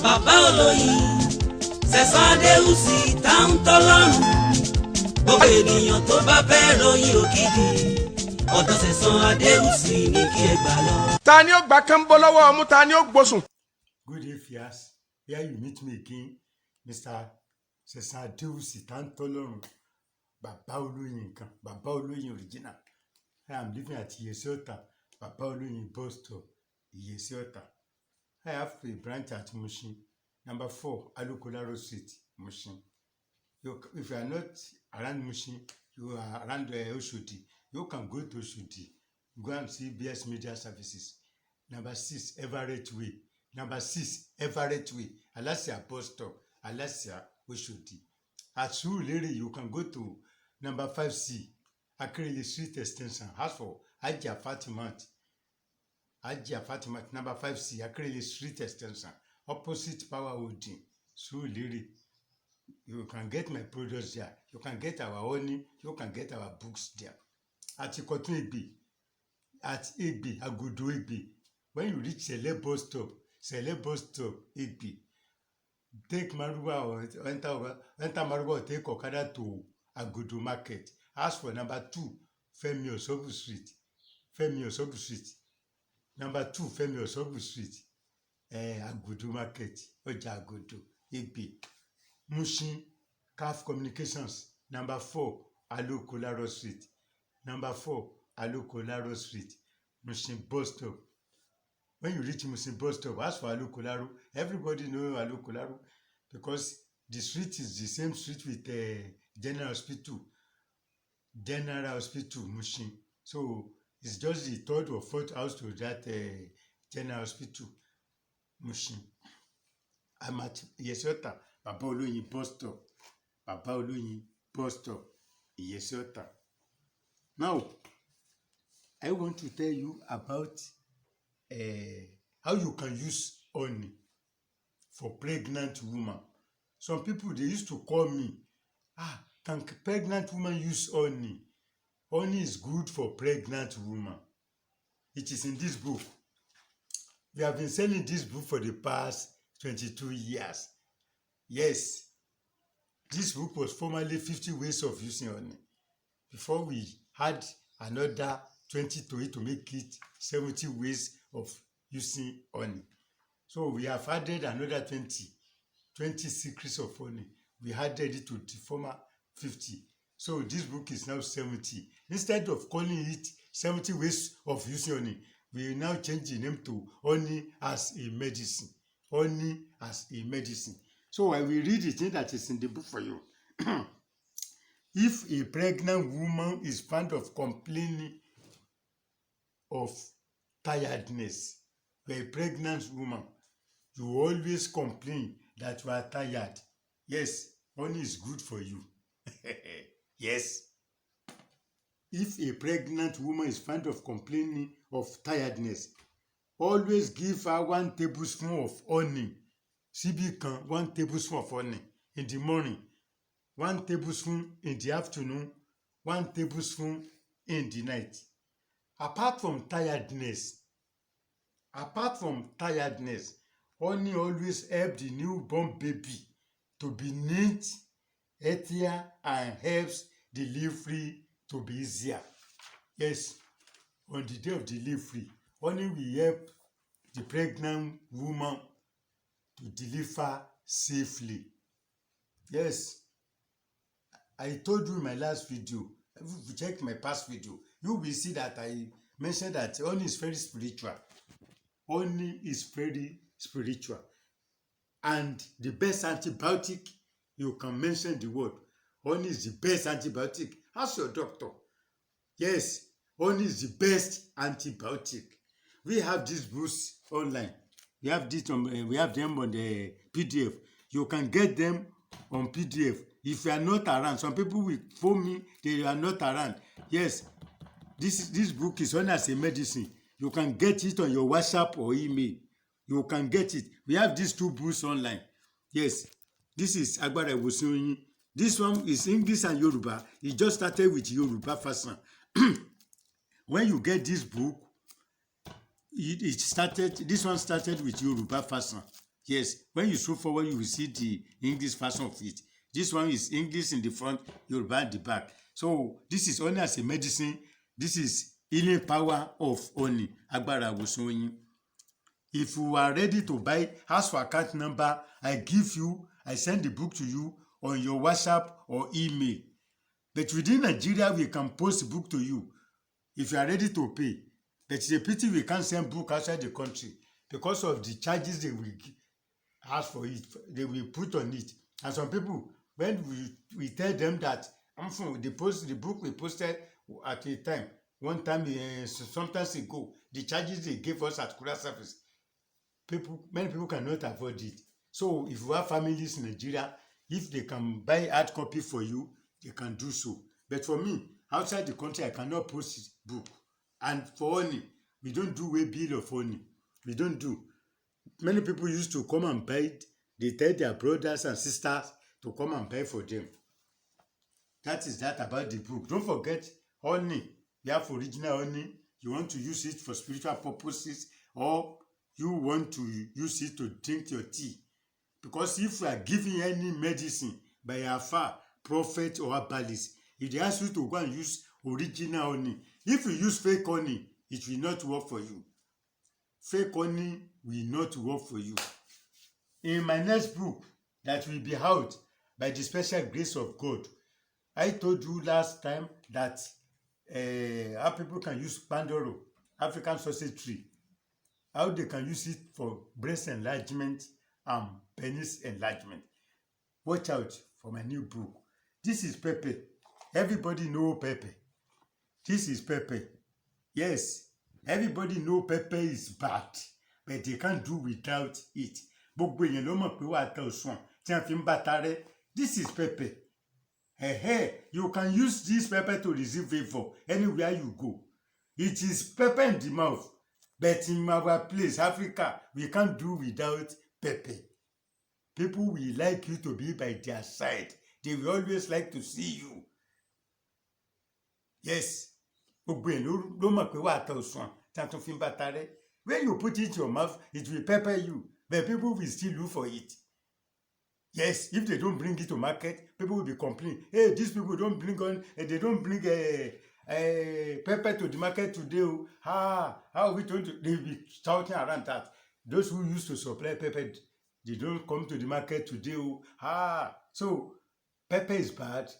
bàbá olóyin Sẹ̀san Adéwùsì táwọn tọ́lọ́run gbogbo ènìyàn tó bá fẹ́ ròyìn ògidì ọ̀dọ̀ Sẹ̀san Adéwùsì ní kí ẹ gbà lọ. Ta ni ó gbà kán bọ́ lọ́wọ́ ọmú, ta ni ó gbósùn. Good day, Fias. Here you meet me again, Mr. Sẹ̀san Adéwùsì táwọn tọ́lọ́run, bàbá olóyin nǹkan, bàbá olóyin original. I am living at Iyesi Ota, bàbá olóyin bus stop, Iyesi Ota. I have a branch at Mushin, number 4, Alukolaro Street, Mushin. If you are not around Mushin, you are around Oshodi, you can go to Oshodi, go and see BS Media Services. Number 6, Everett Way. Number 6, Everett Way, Alasia bus stop, Alasia Oshodi. At Surulere, you can go to number 5C, Akerele Street Extension, house for Hajia Fatimat. Hajia Fatimat, number 5C, Akerele Street Extension, opposite Power Holding, Surulere. You can get my products there. You can get our honey. You can get our books there. At Ikotun Egbe, at Egbe, Agodo Egbe. When you reach Sele bus stop, Egbe, take Maruwa or enter Maruwa or take Okada to Agodo Market. Ask for number 2, Femi Osobu Street. Femi Osobu Street. Number 2, Femi Osobu Street. Agodo Market. Oja Agodo. Egbe. Mushin, CAF Communications. Number 4, Alukolaro Street. Number 4, Alukolaro Street. Mushin bus stop. When you reach Mushin bus stop, ask for Alukolaro. Everybody knows Alukolaro because the street is the same street with General Hospital. General Hospital, Mushin. So it's just the third or fourth house to that General Hospital, Mushin. I'm at Iyesi Ota, Baba Oloyin bus stop. Baba Oloyin bus stop, Iyesi Ota. Now, I want to tell you about how you can use honey for pregnant woman. Some people, they used to call me, can pregnant woman use honey? Honey is good for pregnant woman. It is in this book. We have been selling this book for the past 22 years. Yes, this book was formerly 50 ways of using honey. Before we had another 20 to it to make it 70 ways of using honey. So we have added another 20 secrets of honey. We added it to the former 50. So this book is now 70. Instead of calling it 70 ways of using honey, we now change the name to honey as a medicine. Honey as a medicine. So I will read the thing that is in the book for you. If a pregnant woman is found of complaining of tiredness, you're a pregnant woman, you always complain that you are tired. Yes, honey is good for you. Yes. If a pregnant woman is found of complaining of tiredness, always give her 1 tablespoon of honey. Sibikan, 1 tablespoon of honey in the morning, 1 tablespoon in the afternoon, 1 tablespoon in the night. Apart from tiredness, honey always helps the newborn baby to be neat, healthier, and helps delivery to be easier. Yes, on the day of delivery, honey will help the pregnant woman to deliver safely. Yes, I told you in my last video, if you check my past video, you will see that I mentioned that honey is very spiritual. Honey is very spiritual. And the best antibiotic, you can mention the word. Honey is the best antibiotic. Ask your doctor. Yes, honey is the best antibiotic. We have these books online. We have them on the PDF. You can get them on PDF. If you are not around, some people will phone me, they are not around. Yes, this book is on as a medicine. You can get it on your WhatsApp or email. You can get it. We have these 2 books online. Yes, this is Agbara Iwosan Oyin. This one is English and Yoruba. It just started with Yoruba version. When you get this book, this one started with Yoruba version. Yes, when you scroll forward, you will see the English version of it. This one is English in the front, Yoruba at the back. So this is honey as a medicine. This is healing power of honey. Agbára ìwòsàn oyin. If you are ready to buy, ask for account number. I send the book to you on your WhatsApp or email. But within Nigeria, we can post the book to you if you are ready to pay. But it's a pity we can't send book outside the country because of the charges they will ask for it, they will put on it. And some people, when we tell them that the book we posted at a time, one time, sometimes ago, the charges they gave us at Kura service, many people cannot afford it. So if you have families in Nigeria, if they can buy hard copy for you, they can do so. But for me, outside the country, I cannot post book. And for honey, we don't do way bill of honey. We don't do. Many people used to come and buy it. They tell their brothers and sisters to come and buy for them. That is that about the book. Don't forget honey. We have original honey. You want to use it for spiritual purposes, or you want to use it to drink your tea. Because if you are giving any medicine by a far prophet or herbalist, if they ask you to go and use original honey, if you use fake honey, it will not work for you. Fake honey will not work for you. In my next book that will be out by the special grace of God, I told you last time that how people can use Pandoro, African sausage tree, how they can use it for breast enlargement and penis enlargement. Watch out for my new book. This is pepper. Everybody know pepper. This is pepper. Yes, everybody know pepper is bad, but they can't do without it. Gbogbo èèyàn ló mọ̀ pé wàá tẹ òṣùwọ̀n tí wọ́n fi ń bàtà rẹ̀. This is pepper. You can use this pepper to receive favor anywhere you go. It is pepper in the mouth, but in our place, Africa, we can't do without pepper. People will like you to be by their side. They will always like to see you. Yes. Gbogbo èèyàn ló mọ̀ pé wàá tẹ òṣùwọ̀n tí wọ́n fi ń bàtà rẹ̀. When you put it in your mouth, it will pepper you, but people will still look for it. Yes, if they don't bring it to market, people will be complaining. Hey, these people don't bring they don't bring pepper to the market today. How are we going to? They will be shouting around that. Those who used to supply pepper, they don't come to the market today. So pepper is bad,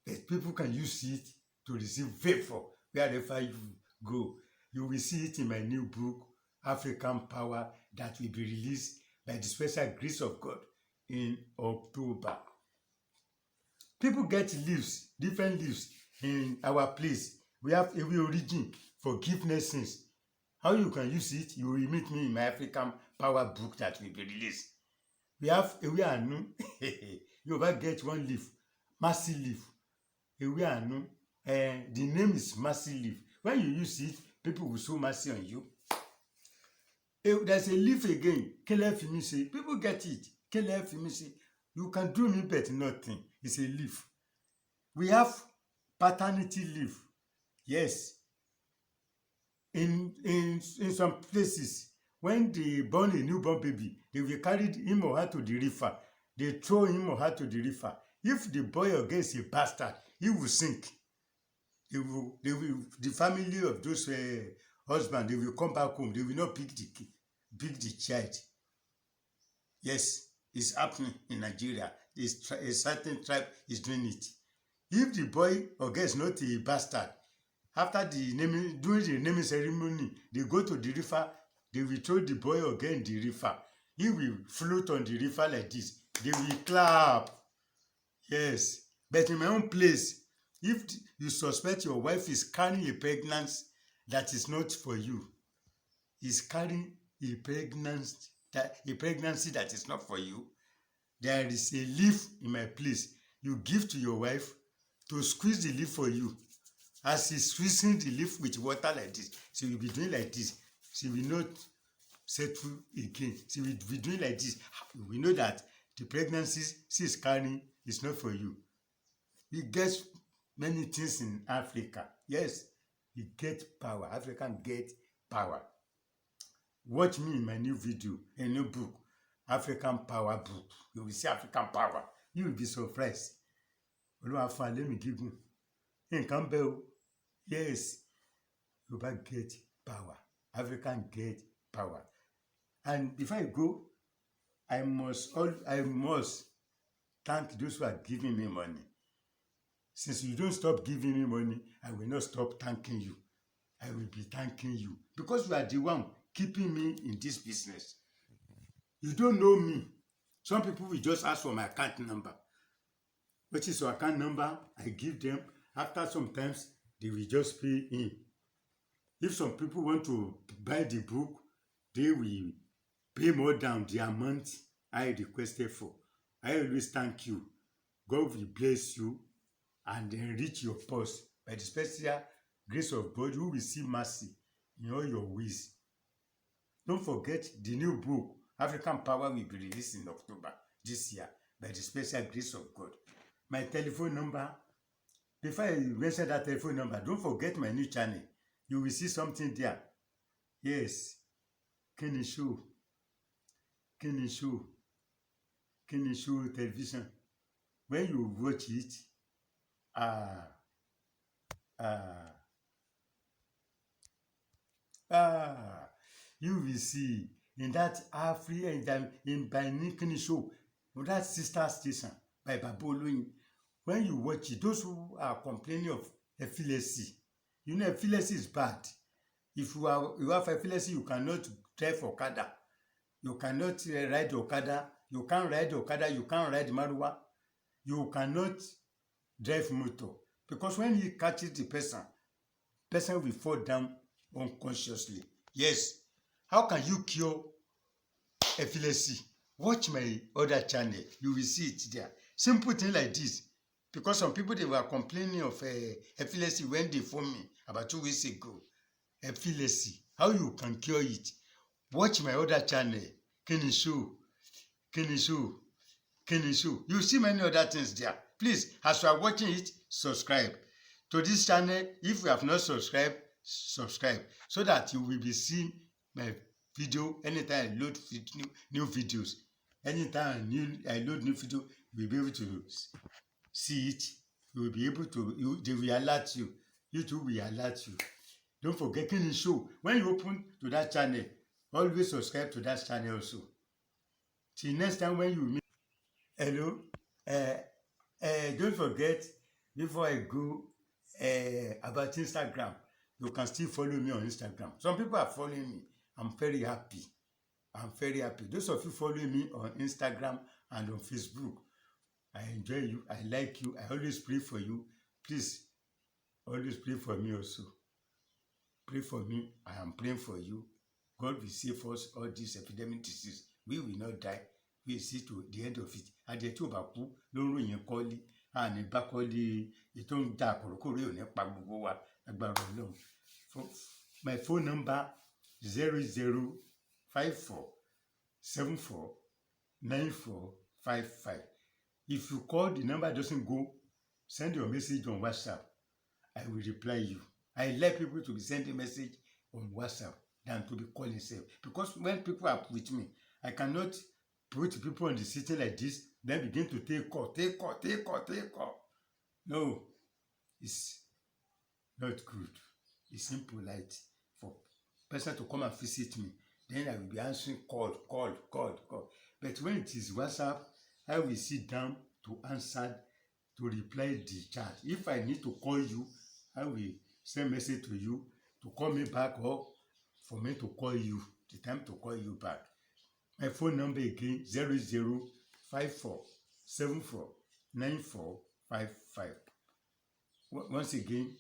but people can use it to receive favor wherever you go. You will see it in my new book, African Power, that will be released by the special grace of God in October. People get leaves, different leaves in our place. We have Ewe Origin, forgiveness sins. How you can use it, you will meet me in my African Power book that will be released. We have Ewe Anu. You over get one leaf, mercy leaf. Ewe Anu. The name is mercy leaf. When you use it, people will show mercy on you. There's a leaf again. Kele Fimisi. People get it. Kele Fimisi. You can do me but nothing. It's a leaf. We have paternity leaf. Yes. In some places, when they born a newborn baby, they will carry him or her to the river. They throw him or her to the river. If the boy or girl is a bastard, he will sink. The family of those husbands, they will come back home. They will not pick the child. Yes, it's happening in Nigeria. A certain tribe is doing it. If the boy or girl is not a bastard, after during the naming ceremony, they go to the river. They will throw the boy or girl in the river. He will float on the river like this. They will clap. Yes, but in my own place, if you suspect your wife is carrying a pregnancy that is not for you, is carrying a pregnancy that is not for you, there is a leaf in my place. You give to your wife to squeeze the leaf for you. As she's squeezing the leaf with water like this, she will be doing like this. She will not settle again. She will be doing like this. We know that the pregnancy she is carrying is not for you. We get many things in Africa. Yes, we get power. African get power. Watch me in my new video, a new book, African Power book. You will see African Power. You will be surprised. Olúwa fún alẹ́ mi gígùn. Nǹkan bẹ́ẹ̀ o. Yes. Yoruba get power. African get power. And before I go, I must thank those who are giving me money. Since you don't stop giving me money, I will not stop thanking you. I will be thanking you because you are the one keeping me in this business. You don't know me. Some people will just ask for my account number. What is your account number? I give them. After sometimes they will just pay in. If some people want to buy the book, they will pay more than the amount I requested for. I always thank you. God will bless you and enrich your purse by the special grace of God. You will see mercy in all your ways. Don't forget the new book, African Power, will be released in October this year by the special grace of God. My telephone number, before I mention that telephone number, don't forget my new channel. You will see something there. Yes. Kenny Show television. When you watch it, you will see in that in by Kenny Show, that sister station by Baba Oloyin. When you watch it, those who are complaining of epilepsy, you know epilepsy is bad. If you have epilepsy, you cannot drive Okada. You cannot ride Okada. You can't ride Okada. You can't ride Maruwa. You cannot drive motor. Because when he catches the person will fall down unconsciously. Yes. How can you cure epilepsy? Watch my other channel. You will see it there. Simple thing like this. Because some people, they were complaining of epilepsy when they phoned me about 2 weeks ago. Epilepsy. How you can cure it? Watch my other channel. Kenny Show. You see many other things there. Please, as you are watching it, subscribe to this channel. If you have not subscribed, subscribe so that you will be seeing my video anytime I load new videos. Anytime I load new video, you will be able to see it. You will be able to, they will alert you. YouTube will alert you. Don't forget Kenny Show. When you open to that channel, always subscribe to that channel also. Till next time when you meet. Hello. Don't forget, before I go, about Instagram. You can still follow me on Instagram. Some people are following me. I'm very happy. Those of you following me on Instagram and on Facebook, I enjoy you. I like you. I always pray for you. Please, always pray for me also. Pray for me. I am praying for you. God will save us all these epidemic disease. We will not die. We will see to the end of it. Adé tí ó bá kú ló ń ròyìn kọ́lí. Àní bá kọ́lí ètò ń dá kòrókòrò ò ní pa gbogbo wa agbára Ọlọ́run. My phone number 0054749455. If you call, the number doesn't go, send your message on WhatsApp. I will reply you. I like people to be sending message on WhatsApp than to be calling self. Because when people are with me, I cannot put people on the sitting like this, then begin to take call. No, it's not good. It's impolite for person to come and visit me. Then I will be answering call. But when it is WhatsApp, I will sit down to answer, to reply the chat. If I need to call you, I will send message to you to call me back or for me to call you, the time to call you back. My phone number again, 0054749455. Once again,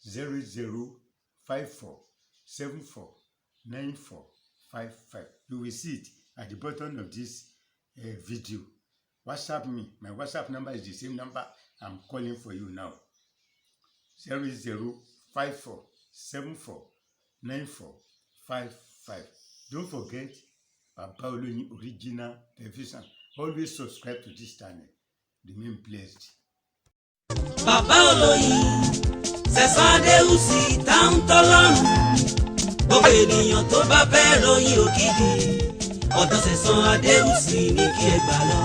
0054749455. You will see it at the bottom of this video. WhatsApp me. My WhatsApp number is the same number I'm calling for you now. 0054749455. Don't forget Baba Oloyin Original Television. Always subscribe to this channel. Remain blessed. Baba Oloyin Sẹ̀san Adéwùsì tá ń tọ́lọ́run. Gbogbo ènìyàn tó bá fẹ́ ròyìn ògidì, ọ̀dọ̀ Sẹ̀san Adéwùsì ní kí ẹ gbà lọ.